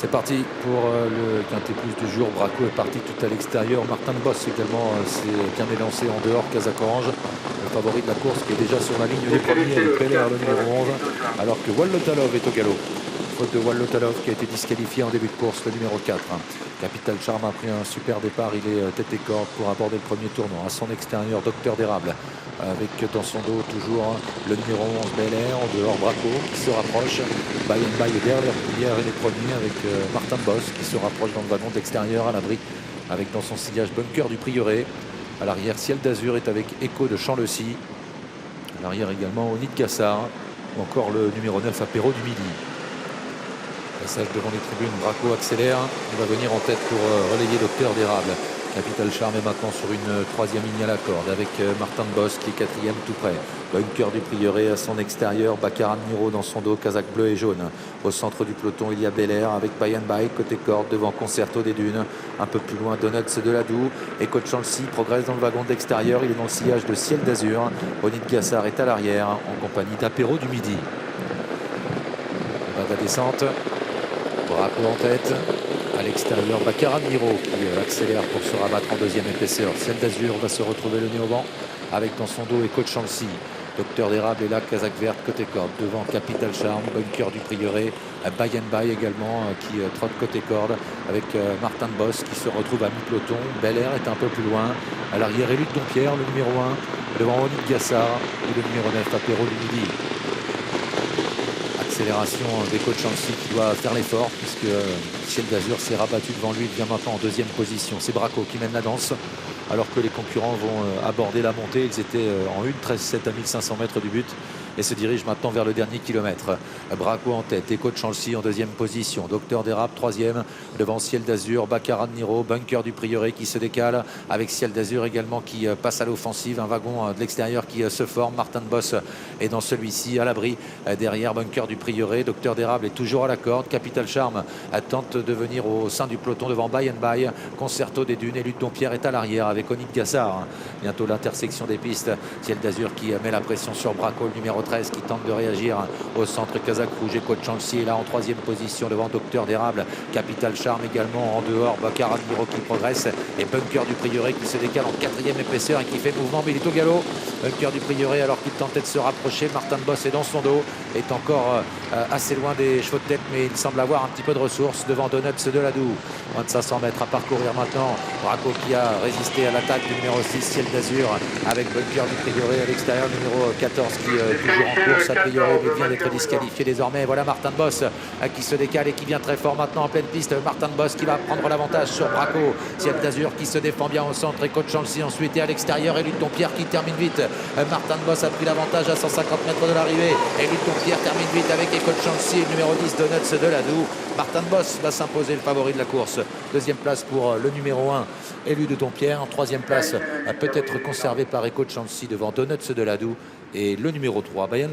C'est parti pour le quintet plus du jour. Braco est parti tout à l'extérieur. Martin Boss également s'est bien élancé en dehors. Kazakh Orange, le favori de la course, qui est déjà sur la ligne des premiers avec Belair, le numéro 11, alors que Wallotalov est au galop. Faute de Wallotalov qui a été disqualifié en début de course, le numéro 4. Capital Charm a pris un super départ. Il est tête et corde pour aborder le premier tournant. À son extérieur, Docteur d'Érable, avec dans son dos toujours le numéro 11 Belair. En dehors, Braco qui se rapproche. By est derrière et les premiers, avec Martin Boss qui se rapproche dans le wagon de l'extérieur à l'abri, avec dans son sillage Bunker du Prieuré. À l'arrière, Ciel d'Azur est avec Echo de Champ-le-Cy. À l'arrière également, Onid Gassar, ou encore le numéro 9 Apéro du Midi. Passage devant les tribunes, Braco accélère, il va venir en tête pour relayer Docteur d'Érable. Capital Charm est maintenant sur une troisième ligne à la corde avec Martin Boss qui est quatrième tout près. Bunker du Prieuré à son extérieur, Baccarat Miro dans son dos, Kazakh bleu et jaune. Au centre du peloton, il y a Belair avec By côté corde devant Concerto des Dunes. Un peu plus loin, Donuts de Ladoux. Et Coach Chancy progresse dans le wagon de l'extérieur, il est dans le sillage de Ciel d'Azur. Onid Gassar est à l'arrière en compagnie d'Apéro du Midi. La descente. Braco en tête, à l'extérieur Baccarat Miro qui accélère pour se rabattre en deuxième épaisseur. Ciel d'Azur va se retrouver le nez au vent avec dans son dos Echo de Chancy. Docteur d'Érable est là, Kazakh verte côté corde, devant Capital Charm, Bunker du Prieuré, By également qui trotte côté corde avec Martin Boss qui se retrouve à mi-peloton. Belair est un peu plus loin, à l'arrière Élude Dompierre, le numéro 1, devant Onid Gassar et le numéro 9 Apéro du Midi. Accélération d'Echo de Chancy qui doit faire l'effort puisque Ciel d'Azur s'est rabattu devant lui, il vient maintenant en deuxième position. C'est Braco qui mène la danse alors que les concurrents vont aborder la montée. Ils étaient en 1,13,7 à 1500 mètres du but et se dirigent maintenant vers le dernier kilomètre. Braco en tête, Echo de Chancy en deuxième position, Docteur d'Érable troisième, devant Ciel d'Azur, Baccarat Niro, Bunker du Prieuré qui se décale avec Ciel d'Azur également qui passe à l'offensive, un wagon de l'extérieur qui se forme. Martin Boss est dans celui-ci à l'abri derrière Bunker du Prieuré. Docteur d'Érable est toujours à la corde. Capital Charm tente de venir au sein du peloton devant By Concerto des Dunes. Élude Dompierre est à l'arrière avec Onid Gassar. Bientôt l'intersection des pistes. Ciel d'Azur qui met la pression sur Braco, le numéro 13 qui tente de réagir au centre. Kazakh rouge, Echo de Chancy est là en troisième position devant Docteur d'Érable. Capital Charm également en dehors. Baccarat Miro qui progresse et Bunker du Prieuré qui se décale en quatrième épaisseur et qui fait mouvement, mais il est au galop. Bunker du Prieuré alors qu'il tentait de se rapprocher. Martin Boss est dans son dos, est encore assez loin des chevaux de tête, mais il semble avoir un petit peu de ressources devant Donuts de Ladoux. Moins de 500 mètres à parcourir maintenant. Braco qui a résisté à l'attaque du numéro 6 Ciel d'Azur avec Bunker du Prieuré à l'extérieur, numéro 14 qui toujours en course à Prieuré mais vient d'être disqualifié désormais. Voilà Martin Boss qui se décale et qui vient très fort maintenant en pleine piste. Martin Boss qui va prendre l'avantage sur Braco. Ciel d'Azur qui se défend bien au centre et Coach Chancy ensuite, et à l'extérieur Élude Dompierre qui termine vite. Martin Boss a pris l'avantage à 150 mètres de l'arrivée. Élude Dompierre termine vite avec Coach Chancy et le numéro 10 Donuts de Ladoux. Martin Boss va s'imposer, le favori de la course. Deuxième place pour le numéro 1 Élude Dompierre. En troisième place peut-être conservé par Echo de Chancy devant Donuts de Ladoux et le numéro 3 By